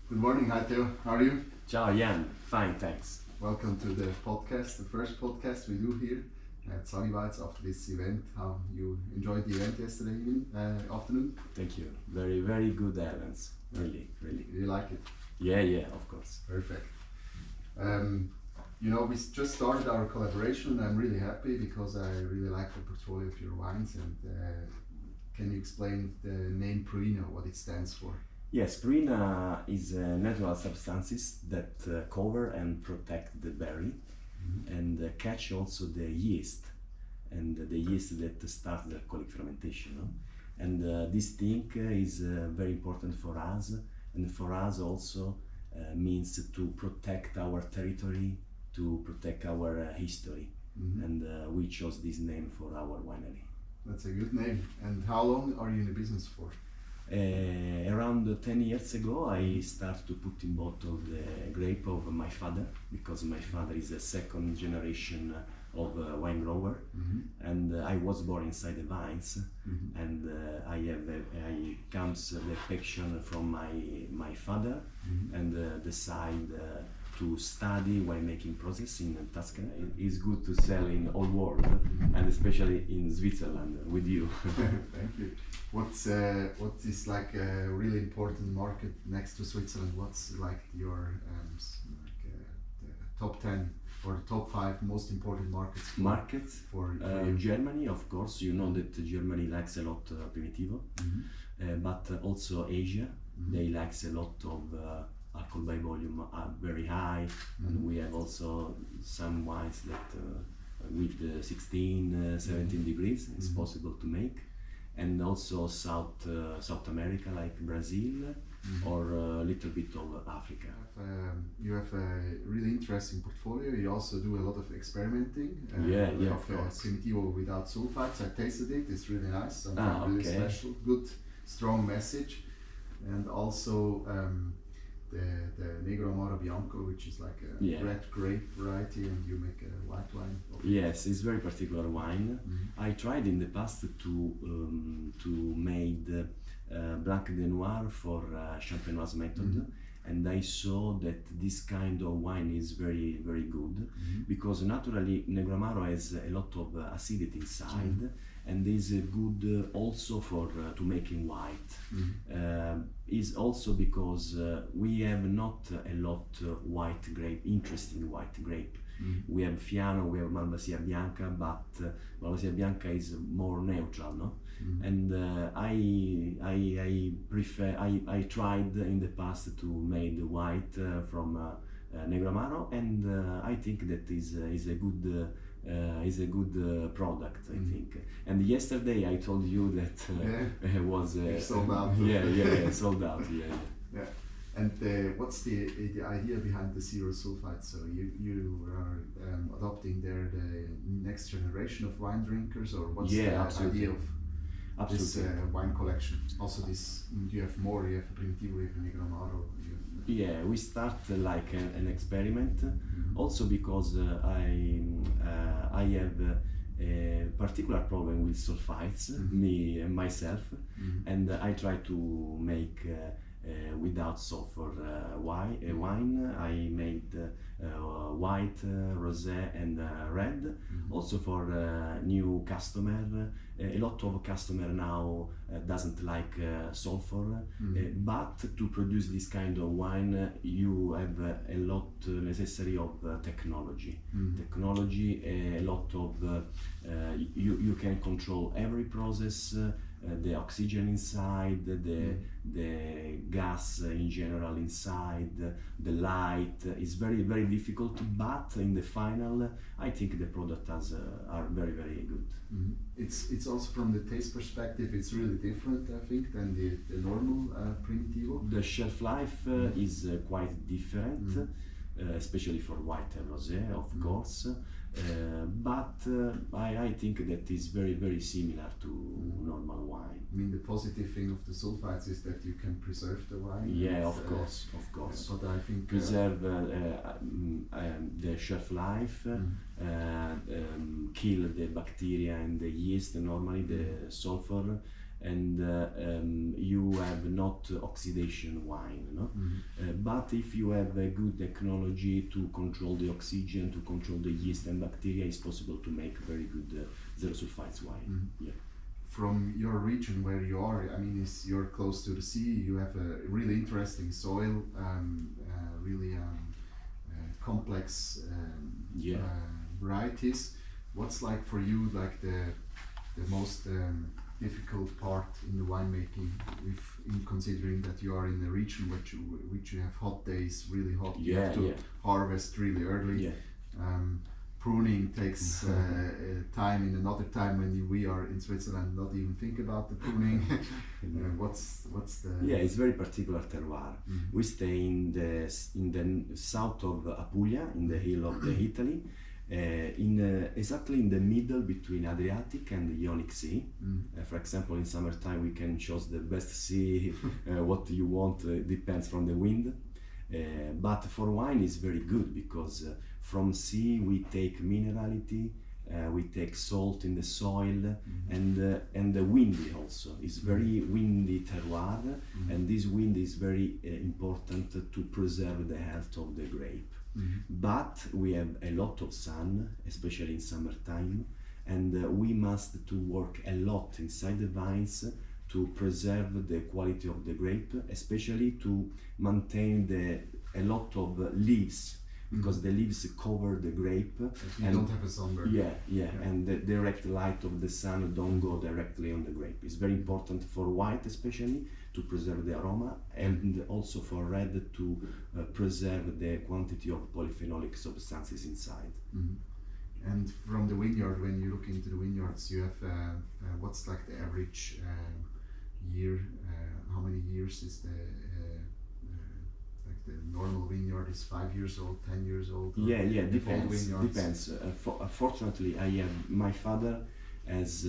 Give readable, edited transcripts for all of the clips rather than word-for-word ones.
Good morning, hi Teo. How are you? Ciao Jan, fine, thanks. Welcome to the podcast, the first podcast we do here at Sunny Bites after this event. How you enjoyed the event yesterday afternoon? Thank you. Very, very good events. Really, really. You like it? Yeah, of course. Perfect. We just started our collaboration and I'm really happy because I really like the portfolio of your wines. And can you explain the name Pruina, what it stands for? Yes, Pruina is natural substances that cover and protect the berry and catch also the yeast and the yeast that starts the alcoholic fermentation. No? And this thing is very important for us, and for us also means to protect our territory, to protect our history, and we chose this name for our winery. That's a good name. And how long are you in the business for? Around 10 years ago, I started to put in bottle the grape of my father, because my father is a second generation of wine grower, and I was born inside the vines, and I comes the affection from my father, and decide to study winemaking process in Tuscany. It is good to sell in all world, and especially in Switzerland with you. Thank you. What is like a really important market next to Switzerland? What's like your the top 10 or the top 5 most important markets? For you? Germany, of course. You know that Germany likes a lot Primitivo, but also Asia. They likes a lot of alcohol by volume are very high, and we have also some wines that with 16, 17 degrees is possible to make. And also South America, like Brazil, or a little bit of Africa. You have a really interesting portfolio. You also do a lot of experimenting. Of course. Primitivo without sulfites. I tasted it. It's really nice. Something really special. Good, strong message. And also the Negro Amaro Bianco, which is like a red grape variety, and you make a white wine. Yes, it's very particular wine. I tried in the past to made Blanc de Noir for Champenoise method, and I saw that this kind of wine is very, very good, because naturally Negro Amaro has a lot of acidity inside, and is good also for to making white. Is also because we have not a lot white grape, interesting white grape. We have Fiano, we have Malvasia Bianca, but Malvasia Bianca is more neutral, no? And I prefer. I tried in the past to make the white from Negro Amaro, and I think that is a good. Is a good product, I think. And yesterday I told you that was sold out. Sold out. Yeah. And what's the idea behind the zero sulfite? So you are adopting there the next generation of wine drinkers, or what's the idea of this wine collection? Also, you have more. You have Primitivo, you have Negro Amaro. Yeah, we start like an experiment, also because I have a particular problem with sulfites, me and myself, and I try to make without sulfur wine. I made white, rosé, and red. Also for new customer. A lot of customer now doesn't like sulfur, but to produce this kind of wine, you have a lot necessary of technology. Technology, a lot of you can control every process. The oxygen inside, the gas in general inside, the light is very, very difficult, but in the final I think the products are very, very good. It's also from the taste perspective, it's really different, I think, than the normal Primitivo. The shelf life is quite different, especially for white and rosé, of course. But I think that is very, very similar to normal wine. I mean, the positive thing of the sulfites is that you can preserve the wine. Yeah, of course. But I think preserve the shelf life, kill the bacteria and the yeast. Normally, the sulfur and you have not oxidation wine, no? But if you have a good technology to control the oxygen, to control the yeast and bacteria, it's possible to make very good zero sulfites wine. Yeah. From your region where you are, I mean, you're close to the sea, you have a really interesting soil, really complex varieties. What's like for you, like the most difficult part in the winemaking, in considering that you are in a region which you have hot days, really hot, you have to harvest really early. Pruning takes time, in another time when we are in Switzerland, not even think about the pruning. What's the... Yeah, it's very particular terroir. We stay in the south of Apulia, in the hill of the Italy, exactly in the middle between Adriatic and the Ionic Sea. For example, in summertime we can choose the best sea, what you want, depends from the wind. But for wine is very good because from sea we take minerality, we take salt in the soil, and the windy also. It's very windy terroir, and this wind is very important to preserve the health of the grape. But we have a lot of sun, especially in summertime, and we must to work a lot inside the vines to preserve the quality of the grape, especially to maintain a lot of leaves, because the leaves cover the grape. You don't have a sunburn. Yeah, and the direct light of the sun don't go directly on the grape. It's very important for white especially to preserve the aroma, and also for red to preserve the quantity of polyphenolic substances inside. And from the vineyard, when you look into the vineyards, you have what's like the average year? How many years is the normal vineyard is 5 years old, 10 years old? Depends. Fortunately, my father has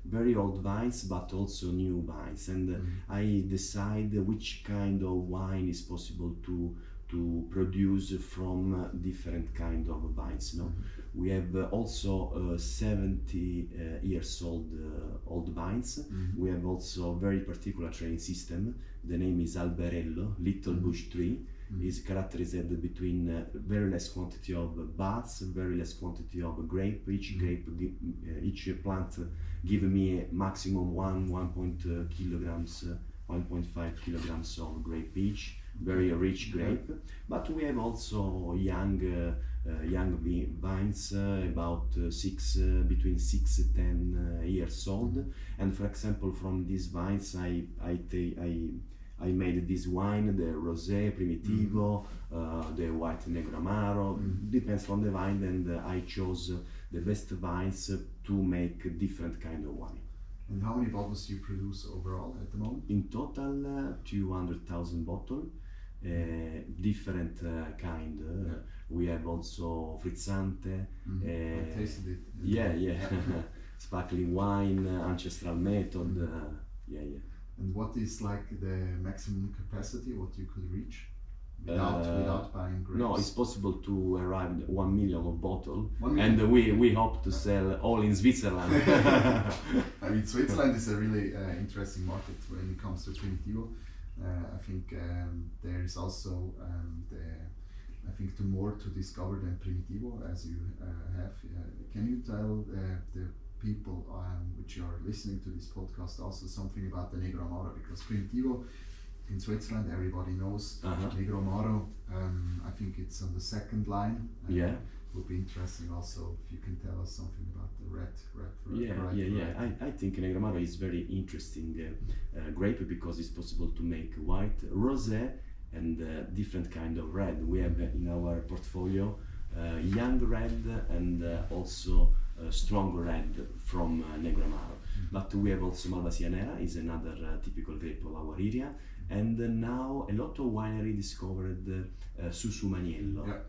very old vines, but also new vines, and I decide which kind of wine is possible to produce from different kind of vines. No, we have also 70 years old vines. We have also very particular training system. The name is Alberello, little bush tree. Is characterized between very less quantity of buds, very less quantity of grape. Each plant give me a maximum 1.5 kilograms of grape each. Very rich grape. But we have also young vines, about between 6 and 10 years old. And for example, from these vines, I made this wine, the Rosé Primitivo, the White Negro Amaro, depends on the vine, and I chose the best vines to make different kind of wine. And how many bottles do you produce overall at the moment? In total, 200,000 bottles, different kind. We have also frizzante. I tasted it. Yeah. Sparkling wine, ancestral method. And what is like the maximum capacity, what you could reach without buying grapes? No, it's possible to arrive at 1 million of bottle, and we hope to sell all in Switzerland. I mean, Switzerland is a really interesting market when it comes to Primitivo. I think there is also more to discover than Primitivo as you have. Can you tell the people which are listening to this podcast also something about the Negro Amaro, because Primitivo in Switzerland everybody knows. Negro Amaro, I think it's on the second line. It would be interesting also if you can tell us something about the red. I think Negro Amaro is very interesting grape because it's possible to make white, rosé, and different kind of red. We have in our portfolio young red and also strong red from Negro Amaro. But we have also Malvasia Nera, is another typical grape of our area, and now a lot of winery discovered Susumaniello.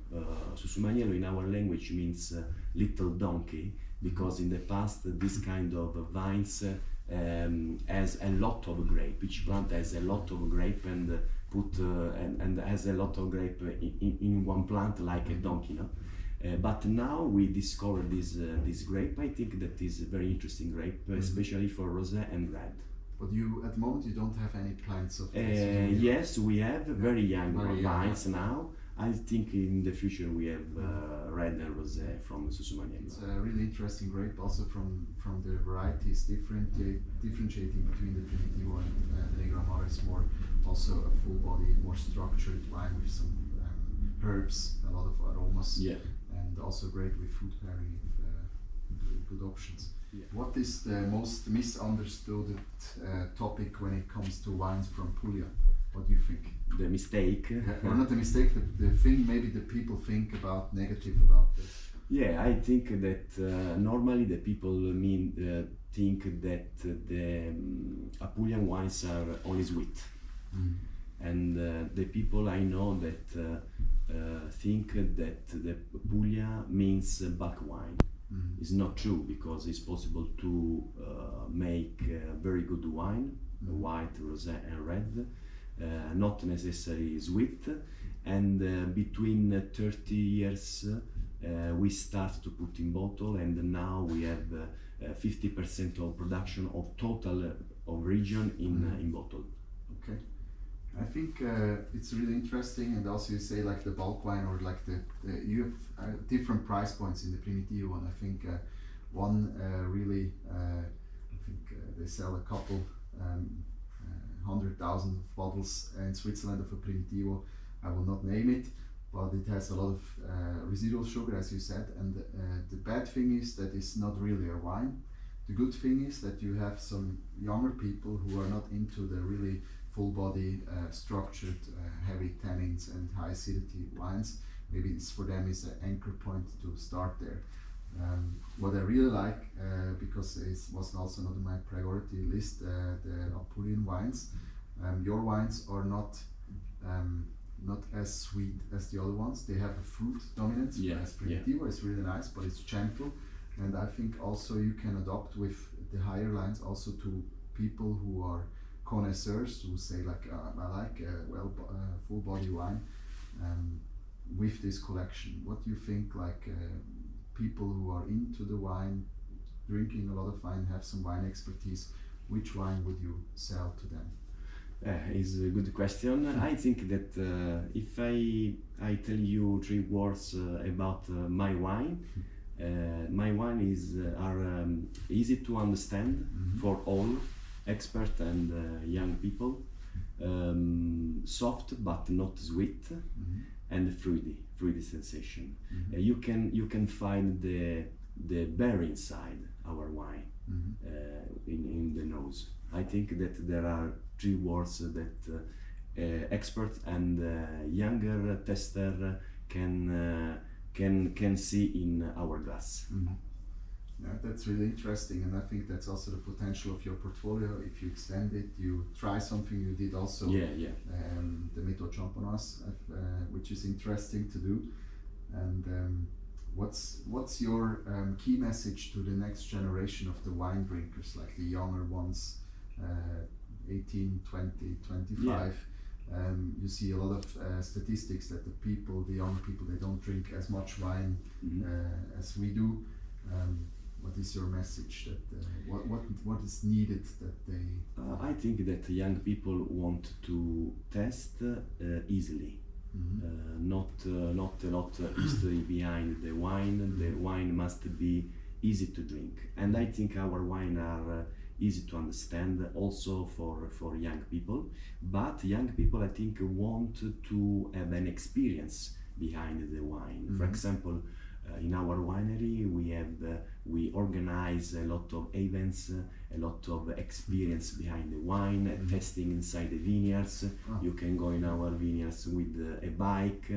Susumaniello in our language means little donkey, because in the past this kind of vines has a lot of grape. Each plant has a lot of grape and and has a lot of grape in one plant, like a donkey, no? But now we discovered this grape. I think that is a very interesting grape, especially for rosé and red. But you, at the moment, you don't have any plants of yes, we have very young wines now. I think in the future we have red and rosé from Susumaniello. It's a really interesting grape, also from the varieties, differentiating between the Primitivo and the Negro Amaro is more also a full body, more structured wine with some herbs, a lot of aromas, and also great with food pairing, good options. Yeah. What is the most misunderstood topic when it comes to wines from Puglia? What do you think? The mistake? Or not the mistake, the thing maybe the people think about negative about this. Yeah, I think that normally the people think that the Apulian wines are only sweet. And the people I know that think that the Puglia means bulk wine. It's not true, because it's possible to make very good wine, white, rosé and red, not necessarily sweet, and between 30 years we start to put in bottle, and now we have 50% of production of total of region in bottle. Okay. I think it's really interesting, and also you say like the bulk wine, or like you have different price points in the Primitivo, and I think one really, I think they sell a couple 100,000 bottles in Switzerland of a Primitivo. I will not name it, but it has a lot of residual sugar, as you said, and the bad thing is that it's not really a wine. The good thing is that you have some younger people who are not into the really full body, structured, heavy tannins and high acidity wines. Maybe it's for them is an anchor point to start there. What I really like, because it was also not on my priority list, the Apulian wines. Your wines are not as sweet as the other ones. They have a fruit dominance. As Primitivo is really nice, but it's gentle. And I think also you can adopt with the higher lines also to people who are connoisseurs, who say like I like full body wine with this collection. What do you think, like people who are into the wine, drinking a lot of wine, have some wine expertise, which wine would you sell to them? Is a good question. I think that if I tell you 3 words about my wine, my wine are easy to understand for all expert and young people, soft but not sweet, and fruity sensation. You can find the berry inside our wine, in the nose. I think that there are 3 words that expert and younger tester can see in our glass. Yeah, that's really interesting, and I think that's also the potential of your portfolio. If you extend it, you try something you did also. The Méthode Champenoise, which is interesting to do. And what's your key message to the next generation of the wine drinkers, like the younger ones, 18, 20, 25? You see a lot of statistics that the young people, they don't drink as much wine as we do. What is your message? That what is needed that they? I think that young people want to test easily, not a lot history behind the wine. The wine must be easy to drink, and I think our wine are easy to understand also for young people. But young people, I think, want to have an experience behind the wine. For example, in our winery we organize a lot of events, a lot of experience behind the wine, testing inside the vineyards. You can go in our vineyards with a bike,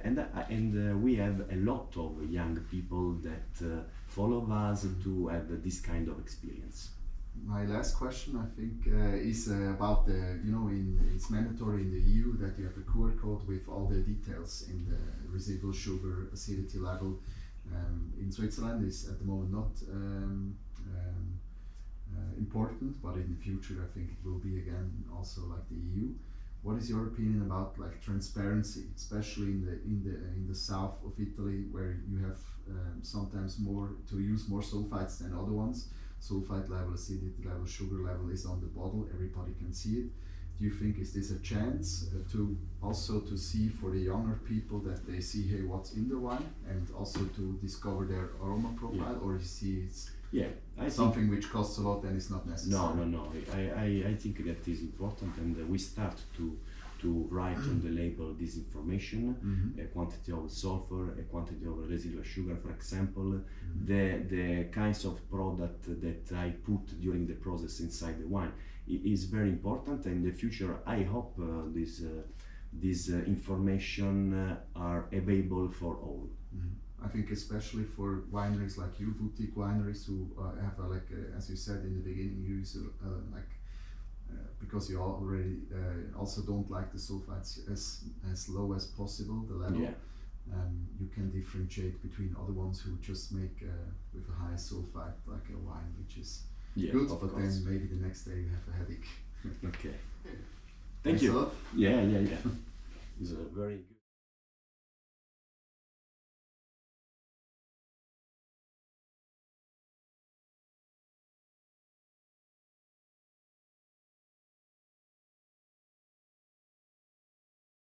and we have a lot of young people that follow us to have this kind of experience. My last question, I think, is about it's mandatory in the EU that you have a QR code with all the details in the residual sugar acidity level. In Switzerland is at the moment not important, but in the future I think it will be again, also like the EU. What is your opinion about like transparency, especially in the south of Italy, where you have sometimes to use more sulfites than other ones? sulfite level, acidity level, sugar level is on the bottle. Everybody can see it. Do you think is this a chance to also to see for the younger people that they see, hey, what's in the wine, and also to discover their aroma profile, or you see it's something which costs a lot and it's not necessary? No. I think that is important, and we start to write on the label this information, a quantity of sulfur, a quantity of residual sugar, for example, the kinds of product that I put during the process inside the wine. It is very important, and in the future I hope this information are available for all. I think especially for wineries like you, boutique wineries, who have as you said in the beginning, you use because you already also don't like the sulfites as low as possible, the level. You can differentiate between other ones who just make with a high sulfite, like a wine which is good, but then maybe the next day you have a headache. Okay. Thank Thanks you. a lot. Yeah. It's a very good.